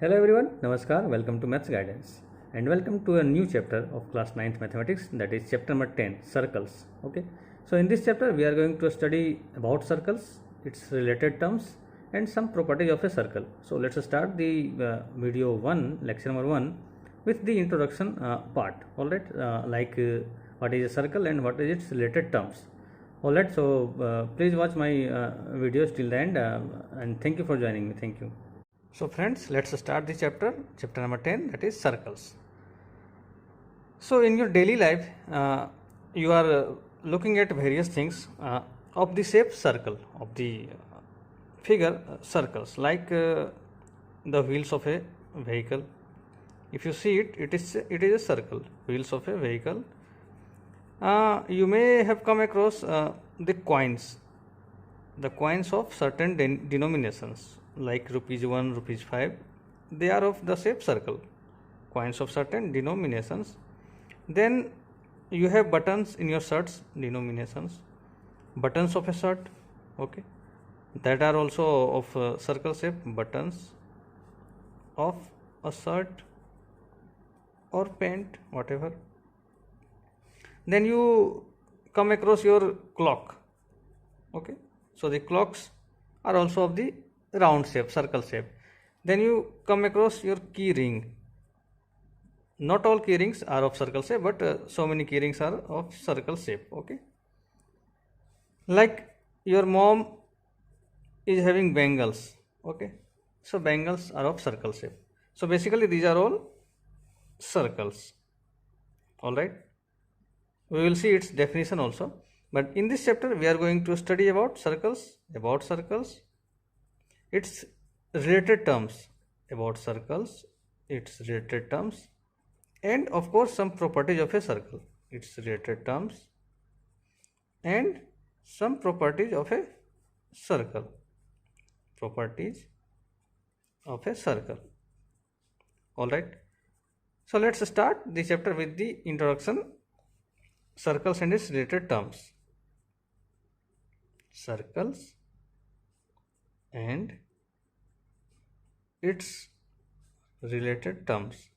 Hello everyone, Namaskar, welcome to Maths Guidance and welcome to a new chapter of class 9th mathematics, that is chapter number 10, circles. Okay, so in this chapter we are going to study about circles, its related terms and some properties of a circle. So let's start the video 1, lecture number 1 with the introduction part. Alright, what is a circle and what is its related terms. Alright, so please watch my videos till the end and thank you for joining me. Thank you. So friends, let's start the chapter number 10, that is circles. So in your daily life, you are looking at various things of the shape circle, of the figure circles, like the wheels of a vehicle. If you see it, it is a circle, wheels of a vehicle. You may have come across the coins of certain denominations, like rupees 1, rupees 5, they are of the shape circle, coins of certain denominations. Then you have buttons in your shirts, denominations, buttons of a shirt, okay, that are also of circle shape, buttons of a shirt or pant, whatever. Then you come across your clock, okay, so the clocks are also of the round shape, circle shape. Then you come across your key ring. Not all key rings are of circle shape, but so many key rings are of circle shape, okay. Like your mom is having bangles, okay, so bangles are of circle shape. So basically these are all circles. All right, we will see its definition also, but in this chapter we are going to study about circles, its related terms, about circles, its related terms, and of course some properties of a circle, its related terms and some properties of a circle, properties of a circle. All right, so let's start the chapter with the introduction, circles and its related terms. Circles and its related terms.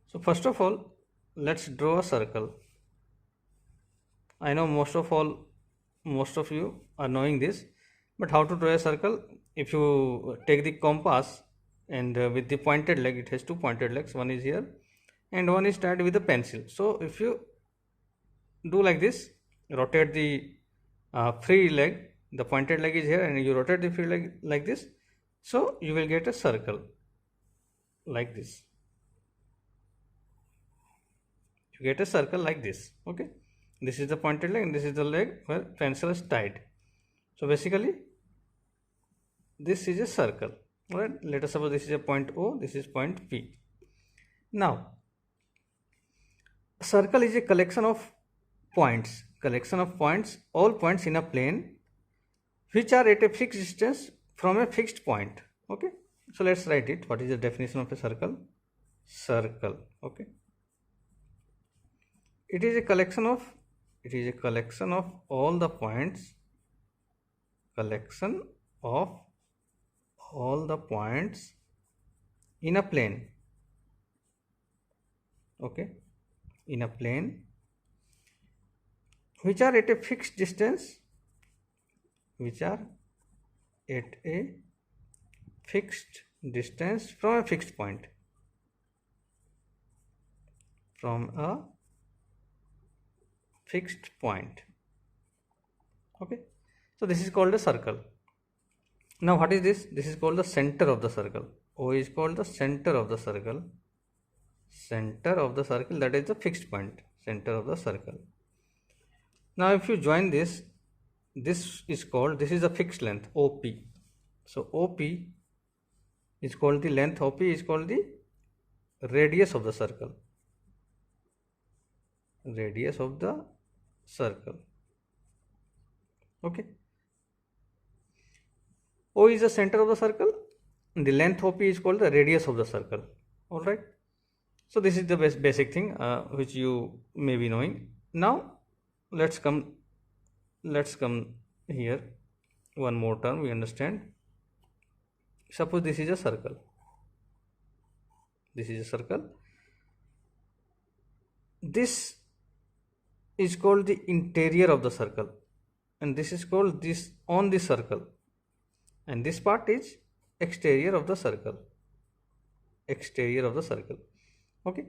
So first of all, let's draw a circle. I know most of you are knowing this, but how to draw a circle? If you take the compass and with the pointed leg, it has two pointed legs, one is here and one is tied with a pencil. So if you do like this, rotate the free leg, the pointed leg is here and you rotate the free leg like this, so you will get a circle like this. You get a circle like this, okay. This is the pointed leg and this is the leg where pencil is tied. So basically this is a circle. All right, let us suppose this is a point O, this is point P. Now a circle is a collection of points, all points in a plane which are at a fixed distance from a fixed point, okay. So let's write it. What is the definition of a circle? Okay, it is a collection of all the points, in a plane, okay, in a plane which are at a fixed distance, from a fixed point, okay. So this is called a circle. Now what is this? This is called the center of the circle. O is called the center of the circle, that is the fixed point, center of the circle. Now if you join this is the fixed length, OP. So OP is called the length, OP is called the radius of the circle, okay. O is the center of the circle, the length OP is called the radius of the circle. All right, so this is the basic thing which you may be knowing. Now let's come here one more term we understand. Suppose this is a circle. This is a circle. This is called the interior of the circle, and this is called this on the circle, and this part is exterior of the circle. Exterior of the circle. Okay.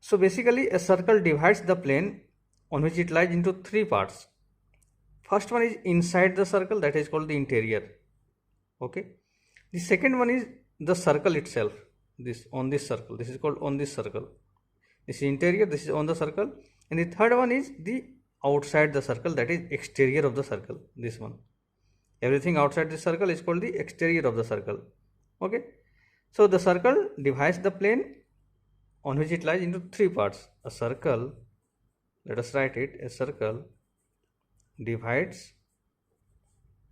So basically a circle divides the plane on which it lies into three parts. First one is inside the circle, that is called the interior. Okay. The second one is the circle itself. This on this circle. This is called on this circle. This is interior, this is on the circle. And the third one is the outside the circle, that is exterior of the circle. This one. Everything outside the circle is called the exterior of the circle. Okay. So the circle divides the plane on which it lies into three parts. A circle, let us write it, a circle divides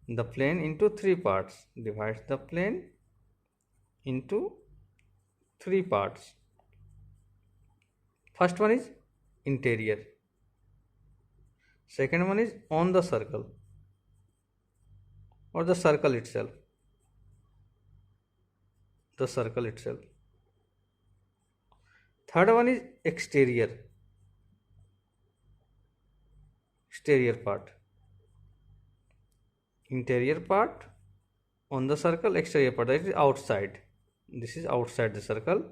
the plane into three parts. Divides the plane into three parts. First one is interior. Second one is on the circle or the circle itself. The circle itself. Third one is exterior. Exterior part. Interior part on the circle, exterior part, that is outside. This is outside the circle.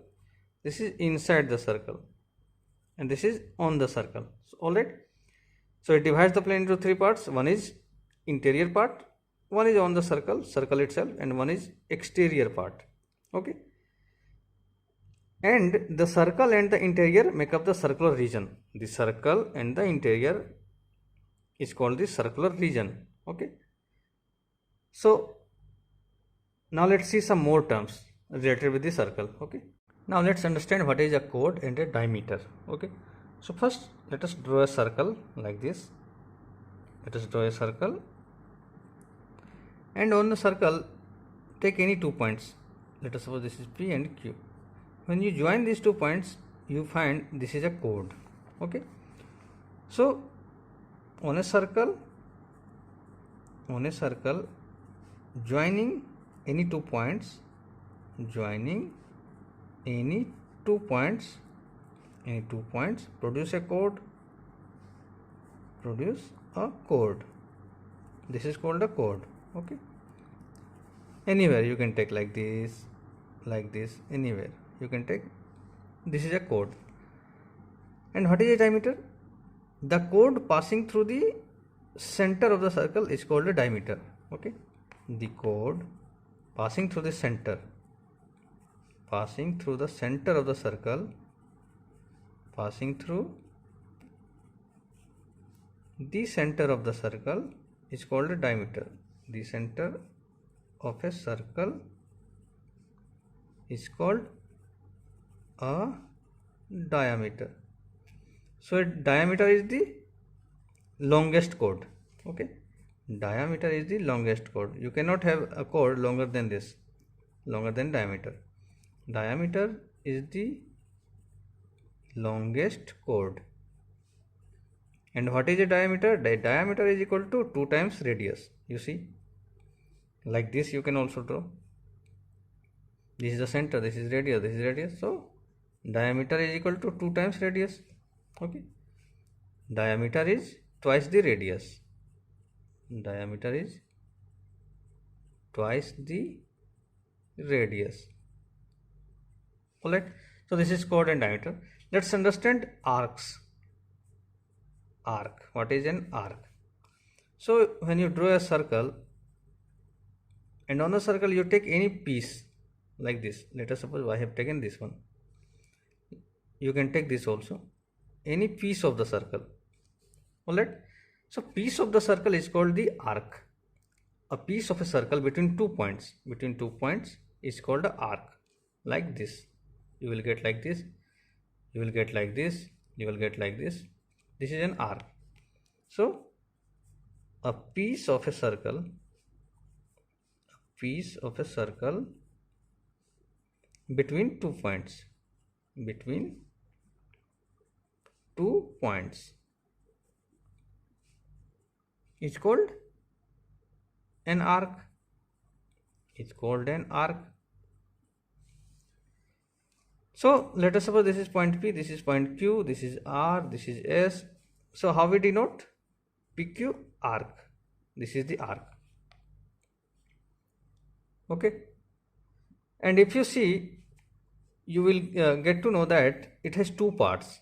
This is inside the circle. And this is on the circle. So, alright. So it divides the plane into three parts. One is interior part, one is on the circle, circle itself, and one is exterior part. Okay. And the circle and the interior make up the circular region. The circle and the interior is called the circular region. Okay. So now let's see some more terms related with the circle. Okay. Now let's understand what is a chord and a diameter. Okay. So first let us draw a circle like this. Let us draw a circle, and on the circle take any 2 points. Let us suppose this is P and Q. When you join these 2 points, you find this is a chord. Okay. So on a circle, joining any 2 points, produce a chord. This is called a chord. Okay. Anywhere you can take like this, anywhere you can take. This is a chord. And what is a diameter? The chord passing through the center of the circle is called a diameter. Okay. The chord passing through the center of the circle, passing through the center of the circle is called a diameter. The center of a circle is called a diameter. So diameter is the longest chord. Okay. Diameter is the longest chord. You cannot have a chord longer than this, longer than diameter. Diameter is the longest chord. And what is a diameter? The diameter is equal to 2 times radius. You see, like this you can also draw. This is the center, this is radius, So diameter is equal to 2 times radius. Okay. Diameter is twice the radius. Diameter is twice the radius. Alright. So this is chord and diameter. Let's understand arcs. Arc. What is an arc? So when you draw a circle, and on the circle you take any piece like this. Let us suppose I have taken this one. You can take this also. Any piece of the circle. Alright. So piece of the circle is called the arc. A piece of a circle between 2 points. Between 2 points is called an arc. Like this. You will get like this. You will get like this. You will get like this. This is an arc. So a piece of a circle. Between 2 points. Between 2 points is called an arc. It's called an arc. So let us suppose this is point P, this is point Q, this is R, this is S. So how we denote? PQ arc. This is the arc. Okay. And if you see, you will get to know that it has two parts.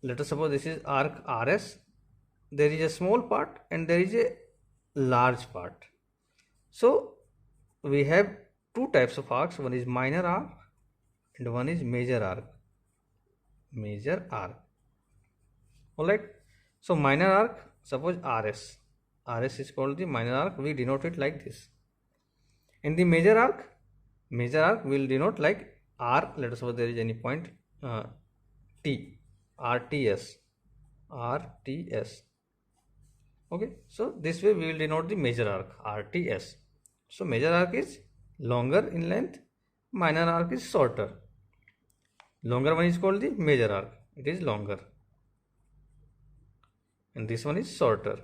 Let us suppose this is arc RS. There is a small part and there is a large part. So we have two types of arcs. One is minor arc and one is major arc. Major arc. Alright. So minor arc, suppose RS. RS is called the minor arc. We denote it like this. In the major arc will denote like R. Let us suppose there is any point T. RTS. RTS. Okay. So this way we will denote the major arc. RTS. So major arc is longer in length. Minor arc is shorter. Longer one is called the major arc. It is longer. And this one is shorter.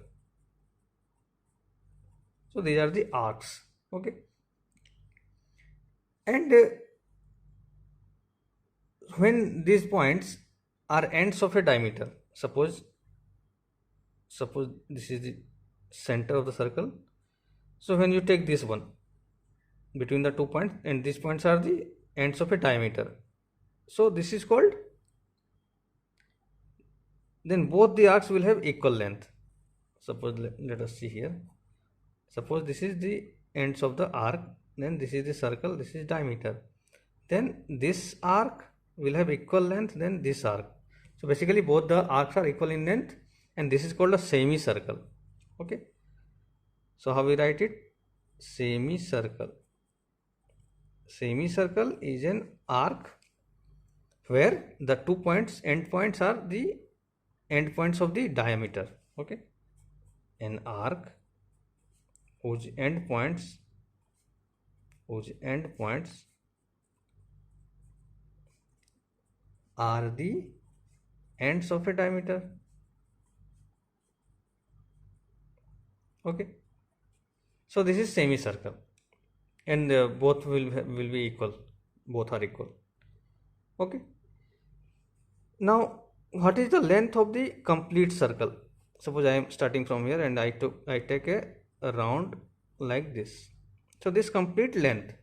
So these are the arcs. Okay. And when these points are ends of a diameter, suppose this is the center of the circle. So when you take this one between the 2 points, and these points are the ends of a diameter, so this is called, then both the arcs will have equal length. Suppose let us see here. Suppose this is the ends of the arc, then this is the circle, this is diameter, then this arc will have equal length than this arc. So basically both the arcs are equal in length, and this is called a semicircle. Okay. So how we write it? Semicircle. Semicircle is an arc where the 2 points, end points, are the end points of the diameter. Okay. An arc whose end points are the ends of a diameter. Okay. So this is semicircle, and both will be equal. Both are equal. Okay. Now, what is the length of the complete circle? Suppose I am starting from here and I take a round like this. So this complete length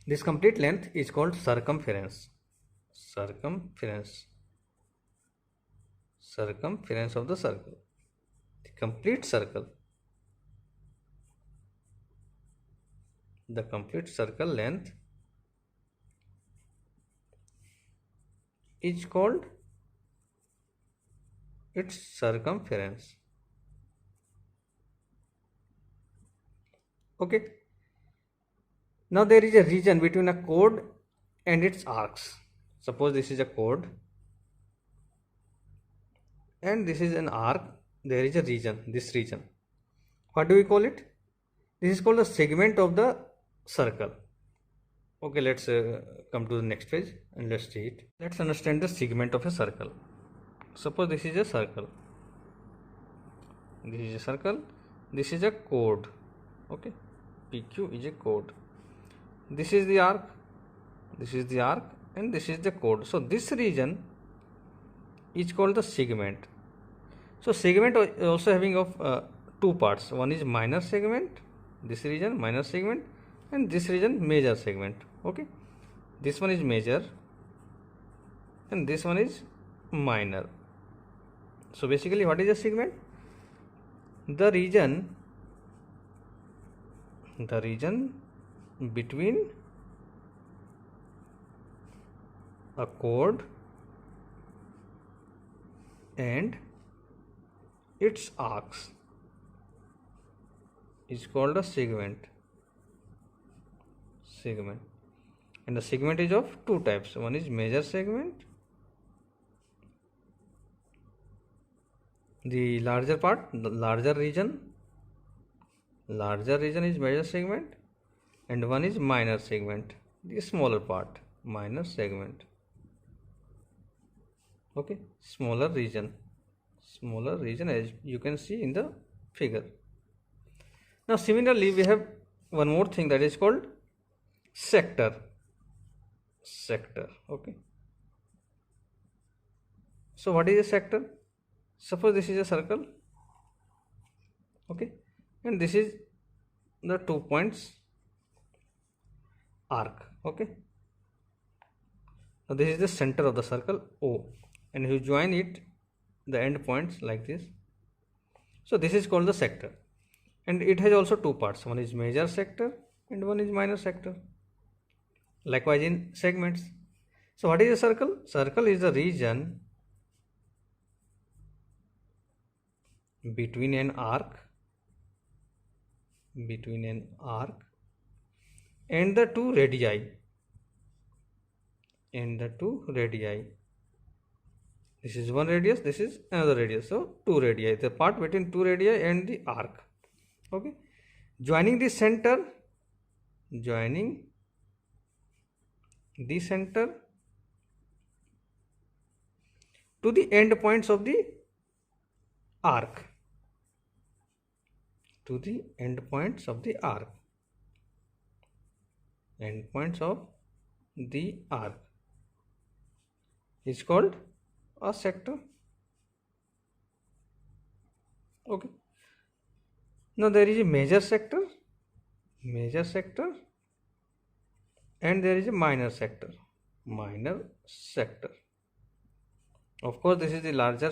is called circumference. Circumference of the circle. The complete circle. The complete circle length is called its circumference. Okay. Now there is a region between a chord and its arcs. Suppose this is a chord and this is an arc. There is a region, this region. What do we call it? This is called the segment of the circle. Okay, let's come to the next page and let's see it. Let's understand the segment of a circle. Suppose this is a circle. This is a circle. This is a chord. Okay, PQ is a chord. This is the arc. This is the arc, and this is the chord. So this region is called the segment. So segment is also having of two parts. One is minor segment, this region minor segment, and this region major segment. Okay, this one is major and this one is minor. So basically what is a segment? The region between a chord and its arcs is called a segment. And the segment is of two types. One is major segment. The larger part, the larger region is major segment, and one is minor segment, the smaller part, minor segment. Okay, smaller region as you can see in the figure. Now similarly we have one more thing that is called sector. Okay. So what is a sector? Suppose this is a circle, okay, and this is the 2 points arc, okay. So this is the center of the circle O, and you join it the end points like this. So this is called the sector, and it has also two parts. One is major sector and one is minor sector. Likewise in segments. So what is a circle? Circle is the region between an arc and the two radii. This is one radius, this is another radius. So two radii, the part between two radii and the arc. Okay. Joining the center to the end points of the arc. Endpoints of the arc is called a sector. Okay. Now there is a major sector and there is a minor sector. Of course, this is the larger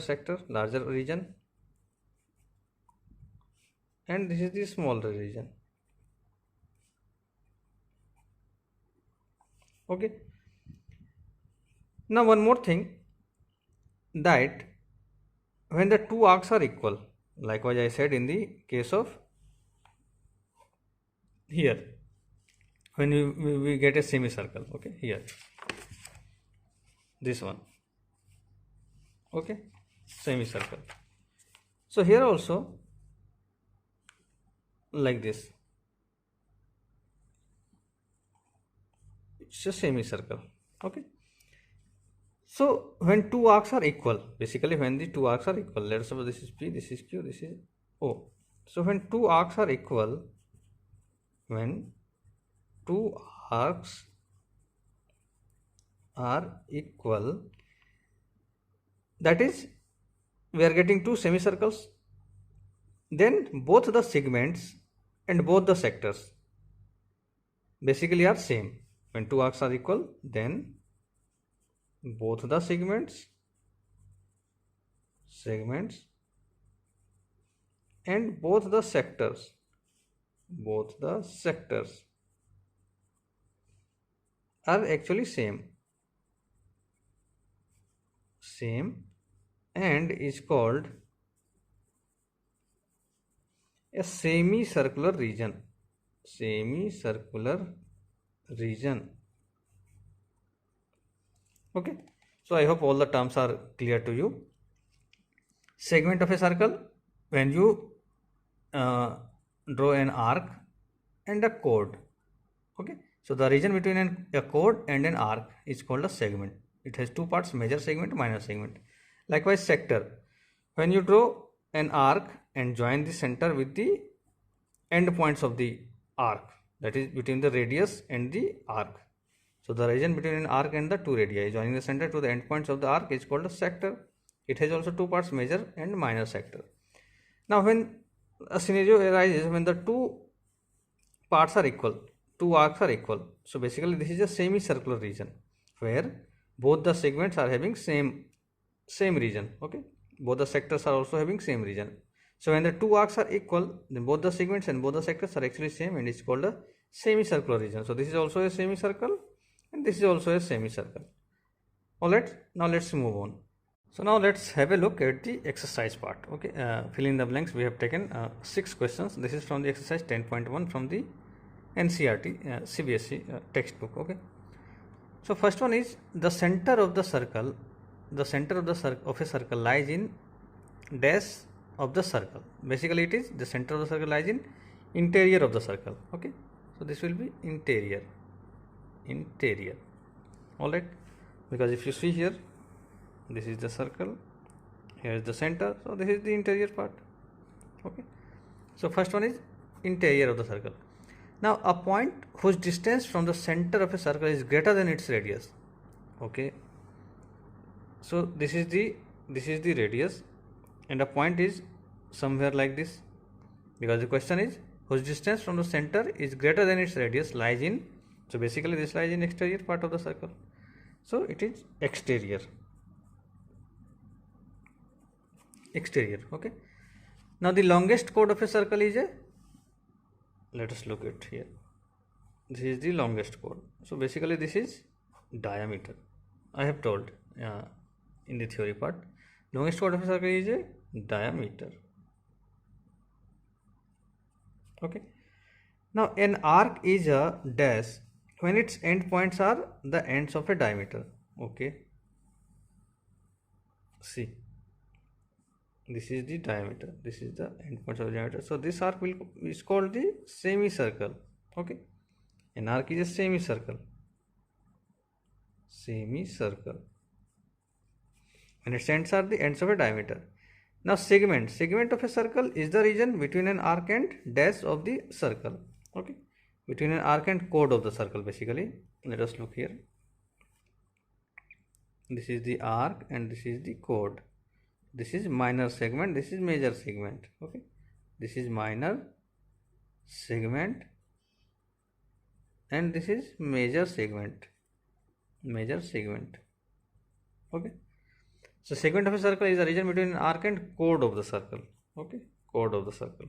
region, and this is the smaller region. Okay. Now one more thing, that when the two arcs are equal, likewise I said in the case of here, when we get a semicircle, okay, here, this one, okay, semicircle. So here also like this, it's a semicircle, okay. So when two arcs are equal, basically when the two arcs are equal, let's suppose this is P, this is Q, this is O. So when two arcs are equal, that is, we are getting two semicircles, then both the segments and both the sectors basically are same. When two arcs are equal, then both the segments and both the sectors are actually same and is called a semicircular region. Okay, so I hope all the terms are clear to you. Segment of a circle, when you draw an arc and a chord, okay, so the region between a chord and an arc is called a segment. It has two parts, major segment, minor segment. Likewise sector, when you draw an arc and join the center with the end points of the arc, that is between the radius and the arc. So the region between an arc and the two radii joining the center to the end points of the arc is called a sector. It has also two parts, major and minor sector. Now when a scenario arises when the two parts are equal, two arcs are equal, so basically this is a semicircular region where both the segments are having same region, okay, both the sectors are also having same region. So when the two arcs are equal, then both the segments and both the sectors are actually same, and it's called a semicircular region. So this is also a semicircle and this is also a semicircle. Alright, now let's move on. So now let's have a look at the exercise part. Okay, fill in the blanks. We have taken 6 questions. This is from the exercise 10.1 from the NCERT CBSE textbook. Okay, so first one is the center of the circle. The center of a circle lies in dash of the circle. Basically it is the center of the circle lies in interior of the circle. Okay, so this will be interior. Alright, because if you see here, this is the circle, here is the center, so this is the interior part. Okay, so first one is interior of the circle. Now a point whose distance from the center of a circle is greater than its radius. Okay, so this is the radius, and a point is somewhere like this, because the question is whose distance from the center is greater than its radius lies in, so basically this lies in exterior part of the circle, so it is exterior. Okay, now the longest chord of a circle is let us look at here. This is the longest chord, so basically this is diameter. I have told in the theory part, longest chord of a circle is a diameter. Okay, now an arc is a dash when its end points are the ends of a diameter. Okay, see, this is the diameter, this is the end points of the diameter, so this arc is called the semicircle. Okay, an arc is a semicircle. When its ends are the ends of a diameter. Now segment of a circle is the region between an arc and dash of the circle. Okay, between an arc and chord of the circle basically. Let us look here. This is the arc and this is the chord. This is minor segment, this is major segment. Okay, this is minor segment and this is major segment. Okay, so segment of a circle is the region between an arc and chord of the circle. Okay, chord of the circle.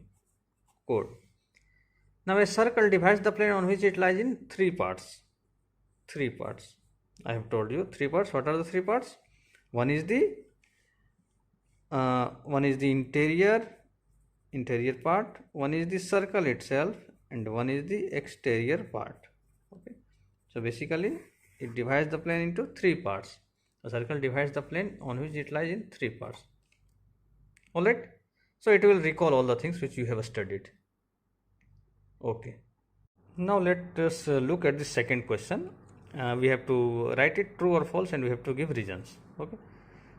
Now a circle divides the plane on which it lies in three parts. I have told you three parts. What are the three parts? One is the interior part, one is the circle itself, and one is the exterior part. Okay, so basically it divides the plane into three parts. A circle divides the plane on which it lies in three parts. Alright, so it will recall all the things which you have studied. Okay, now let us look at the second question. We have to write it true or false and we have to give reasons. Okay,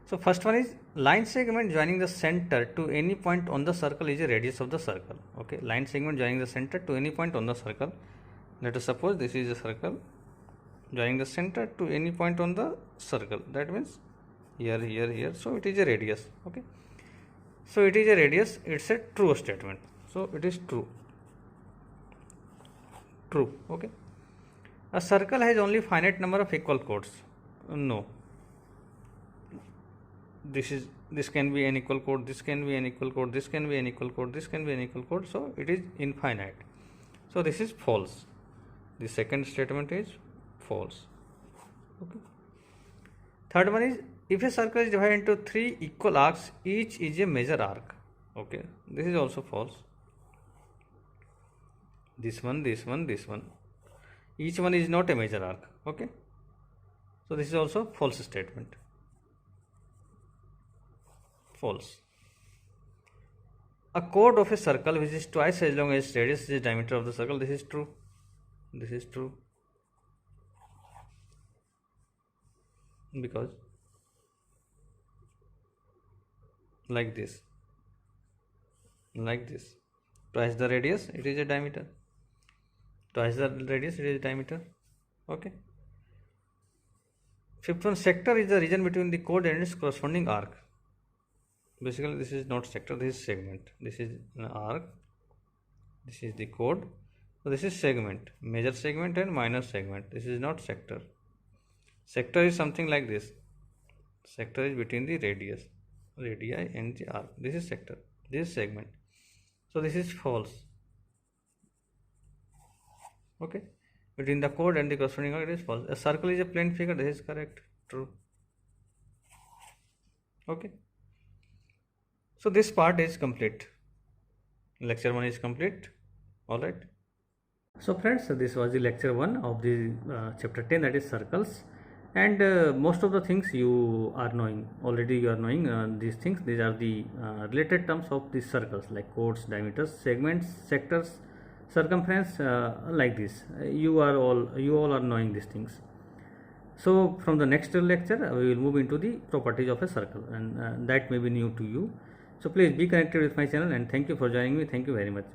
so first one is line segment joining the center to any point on the circle is a radius of the circle. Okay, line segment joining the center to any point on the circle. Let us suppose this is a circle joining the center to any point on the circle, that means here, so it is a radius. Okay, so it is a radius, it's a true statement, so it is true. Okay, a circle has only finite number of equal chords. No, this can be an equal chord, this can be an equal chord, this can be an equal chord, this can be an equal chord, so it is infinite, so this is false. The second statement is false. Okay, third one is if a circle is divided into three equal arcs, each is a major arc. Okay, this is also false. This one, each one is not a major arc. Okay, so this is also false statement. False. A chord of a circle which is twice as long as its radius is the diameter of the circle. This is true. Because like this, twice the radius, it is a diameter. Okay, fifth one, sector is the region between the chord and its corresponding arc. Basically this is not sector, this is segment. This is an arc, this is the chord, so this is segment, major segment and minor segment. This is not sector. Sector is something like this. Sector is between the radii and the arc. This is sector, this is segment, so this is false. Okay, between the chord and the corresponding arc, it is false. A circle is a plane figure. This is correct, true. Okay, so this part is complete. Lecture 1 is complete. Alright, so friends, this was the lecture 1 of the chapter 10, that is circles. And most of the things you are knowing already. You are knowing these things. These are the related terms of the circles, like chords, diameters, segments, sectors, circumference, like this. You all are knowing these things. So from the next lecture we will move into the properties of a circle, and that may be new to you. So please be connected with my channel, and thank you for joining me. Thank you very much.